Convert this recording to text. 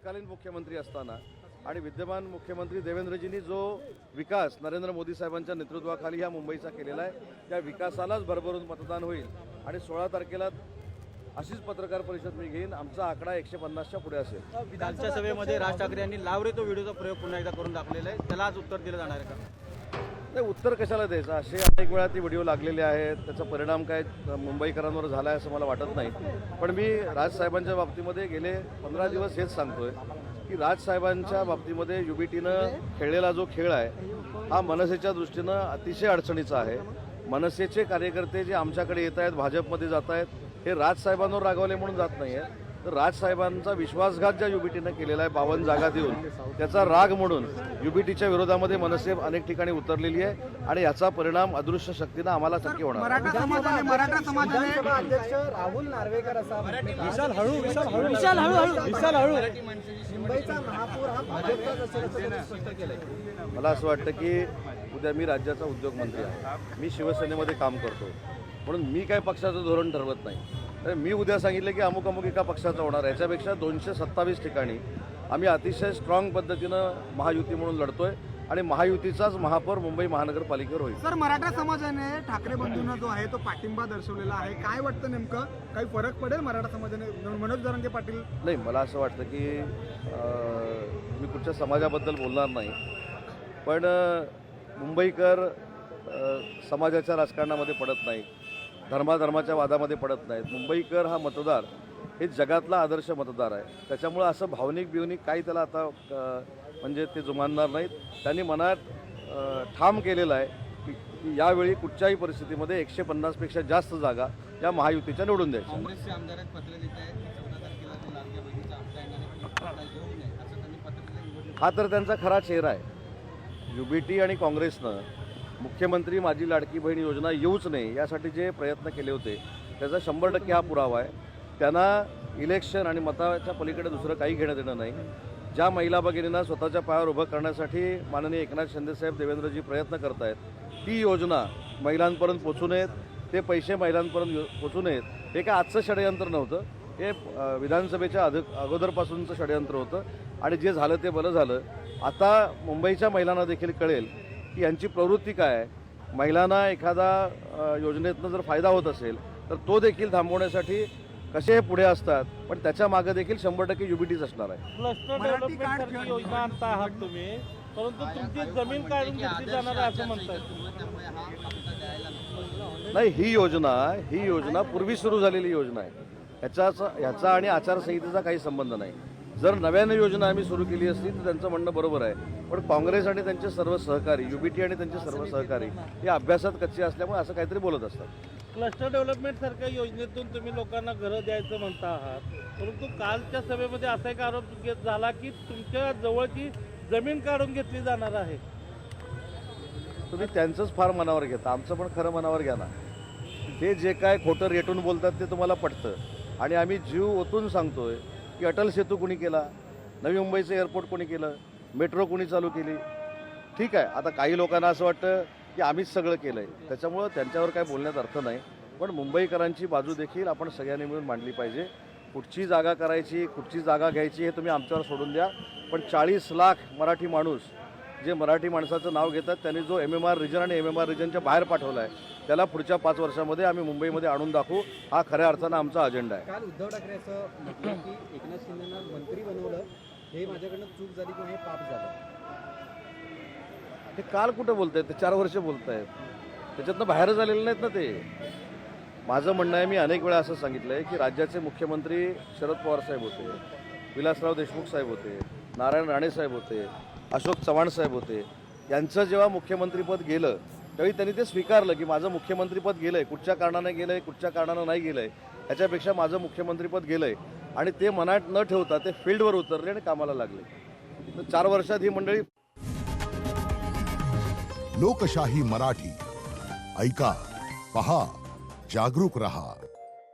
तत्कालीन मुख्यमंत्री असताना आणि विद्यमान मुख्यमंत्री देवेंद्रजींनी जो विकास नरेंद्र मोदी साहेबांच्या नेतृत्वाखाली या मुंबईचा केलेला आहे, त्या विकासालाच भरभरून मतदान होईल आणि 16 तारखेला अशीच पत्रकार परिषद मी घेईन. आमचा आकडा 150च्या पुढे असेल. कालच्या सभेमध्ये राज ठाकरे यांनी लावरे तो व्हिडिओचा प्रयोग पुन्हा एकदा करून दाखवलेला आहे, त्याला आज उत्तर दिलं जाणार आहे का? नाही, उत्तर कशाला द्यायचं? असे अनेक वेळा ती व्हिडिओ लागलेले आहेत. त्याचा परिणाम काय मुंबईकरांवर झाला आहे असं मला वाटत नाही. पण मी राजसाहेबांच्या बाबतीमध्ये गेले 15 दिवस हेच सांगतोय की राजसाहेबांच्या बाबतीमध्ये युबीटीनं खेळलेला जो खेळ आहे हा मनसेच्या दृष्टीनं अतिशय अडचणीचा आहे. मनसेचे कार्यकर्ते जे आमच्याकडे येत आहेत, भाजपमध्ये जात आहेत, हे राजसाहेबांवर रागवले म्हणून जात नाही आहे, तर राजसाहेबांचा विश्वासघात ज्या युबीटीनं केलेला आहे 52 जागा देऊन, त्याचा राग म्हणून युबीटीच्या विरोधामध्ये मनसे अनेक ठिकाणी उतरलेली आहे आणि याचा परिणाम अदृश्य शक्तीनं आम्हाला नक्की होणार. मराठा समाजाने अध्यक्ष राहुल नार्वेकर असा मुंबईचा महापौर हा भाजपचाच असेल असं त्यांनी स्पष्ट केलंय. मला असं वाटतं की उद्या मी राज्याचा उद्योगमंत्री आहे, मी शिवसेनेमध्ये काम करतो, म्हणून मी काय पक्षाचं धोरण ठरवत नाही. तर मी उद्या सांगितलं की अमुक अमुक एका पक्षाचा होणार, याच्यापेक्षा 227 ठिकाणी आम्ही अतिशय स्ट्रॉंग पद्धतीनं महायुती म्हणून लढतोय आणि महायुतीचाच महापौर मुंबई महानगरपालिकेवर होईल. सर, मराठा समाजाने ठाकरे बंधूंना जो आहे तो पाठिंबा दर्शवलेला आहे, काय वाटतं नेमकं काही फरक पडेल मराठा समाजाने? मनोज जरांगे पाटील नाही, मला असं वाटतं की मी कुठच्या समाजाबद्दल बोलणार नाही, पण मुंबईकर समाजाच्या राजकारणामध्ये पडत नाही, धर्माच्या वादामध्ये पडत नाहीत. मुंबईकर हा मतदार हे जगातला आदर्श मतदार आहे. त्याच्यामुळं असं भावनिक काही त्याला आता म्हणजे ते जुमानणार नाहीत. त्यांनी मनात ठाम केलेलं आहे की यावेळी कुठच्याही परिस्थितीमध्ये 150पेक्षा जास्त जागा या महायुतीच्या निवडून द्यायच्या. काँग्रेसचे आमदार आहेत, पत्र लिहित आहेत 14 तारखेला जो लाडक्या बहिणीचा हप्ता येणार आहे घेऊ नये असं त्यांनी पत्र लिहिलं. हा तर त्यांचा खरा चेहरा आहे. युबीटी आणि काँग्रेसनं मुख्यमंत्री माझी लाडकी बहीण योजना येऊच नाही यासाठी जे प्रयत्न केले होते त्याचा 100% हा पुरावा आहे. त्यांना इलेक्शन आणि मताच्या पलीकडे दुसरं काही घेणं देणं नाही. ज्या महिला भगिनींना स्वतःच्या पायावर उभं करण्यासाठी माननीय एकनाथ शिंदेसाहेब देवेंद्रजी प्रयत्न करत आहेत, ती योजना महिलांपर्यंत पोचू नयेत, ते पैसे महिलांपर्यंत पोचू नयेत, हे काय आजचं षडयंत्र नव्हतं. हे विधानसभेच्या अगोदरपासूनचं षडयंत्र होतं आणि जे झालं ते बरं झालं. आता मुंबईच्या महिलांना देखील कळेल की यांची प्रवृत्ती काय आहे. महिलांना एखादा योजनेतनं जर फायदा होत असेल तर तो देखील थांबवण्यासाठी कसे पुढे असतात, पण त्याच्या मागे देखील 100% युबीटीच असणार आहे. क्लस्टर डेव्हलपमेंट सारखी योजना आणता आहात तुम्ही, परंतु तुमची जमीन काढून घेतली जाणार आहे असं म्हणताय. नाही, ही योजना पूर्वी सुरू झालेली योजना आहे. ह्याचा आणि आचारसंहितेचा काही संबंध नाही. जर नव्याने योजना आम्ही सुरू केली असती तर त्यांचं म्हणणं बरोबर आहे, पण काँग्रेस आणि त्यांचे सर्व सहकारी, युबीटी आणि त्यांचे सर्व सहकारी हे अभ्यासात कच्चे असल्यामुळे असं काहीतरी बोलत असतात. क्लस्टर डेव्हलपमेंट सारख्या योजनेतून तुम्ही लोकांना घरं द्यायचं म्हणता आहात, परंतु कालच्या सभेमध्ये असा एक आरोप झाला की तुमच्या जवळची जमीन काढून घेतली जाणार आहे. तुम्ही त्यांचंच फार मनावर घेता, आमचं पण खरं मनावर घ्या ना. ते जे काय खोटं रेटून बोलतात ते तुम्हाला पटतं आणि आम्ही जीव ओतून सांगतोय की अटल सेतू कोणी केला, नवी मुंबईचं एअरपोर्ट कोणी केलं, मेट्रो कोणी चालू केली. ठीक आहे, आता काही लोकांना असं वाटतं की आम्हीच सगळं केलं आहे, त्याच्यामुळं त्यांच्यावर काय बोलण्यात अर्थ नाही. पण मुंबईकरांची बाजू देखील आपण सगळ्यांनी मिळून मांडली पाहिजे. कुठची जागा करायची, कुठची जागा घ्यायची हे तुम्ही आमच्यावर सोडून द्या, पण 40 लाख मराठी माणूस जे मराठी माणसाचं नाव घेतात त्यांनी जो MMR रिजन आणि MMR रिजनच्या बाहेर पाठवला आहे त्याला पुढच्या 5 वर्षामध्ये आम्ही मुंबईमध्ये आणून दाखवू. हा खऱ्या अर्थानं आमचा अजेंडा आहे. काल उद्धव ठाकरे असं म्हटलं की एकनाथ शिंदेना मंत्री बनवलं, हे माझ्याकडनं चूक झाली किंवा हे पाप झालं. ते काल कुठं बोलत आहेत? ते 4 वर्ष बोलत आहेत, त्याच्यातनं बाहेर झालेले नाहीत ना ते. माझं म्हणणं आहे, मी अनेक वेळा असं सांगितलं आहे की राज्याचे मुख्यमंत्री शरद पवार साहेब होते, विलासराव देशमुख साहेब होते, नारायण राणे साहेब होते, अशोक चव्हाण साहेब होते. यांचं जेव्हा मुख्यमंत्रीपद गेलं त्यावेळी त्यांनी ते स्वीकारलं की माझं मुख्यमंत्रीपद गेलं आहे, कुठच्या कारणाने गेलं आहे, कुठच्या कारणानं नाही गेलं आहे, ह्याच्यापेक्षा माझं मुख्यमंत्रीपद गेलं आहे. आणि ते मनात न ठेवता ते फील्डवर उतरले आणि कामाला लागले. तर 4 वर्षात ही मंडळी. लोकशाही मराठी ऐका, पहा, जागरूक रहा.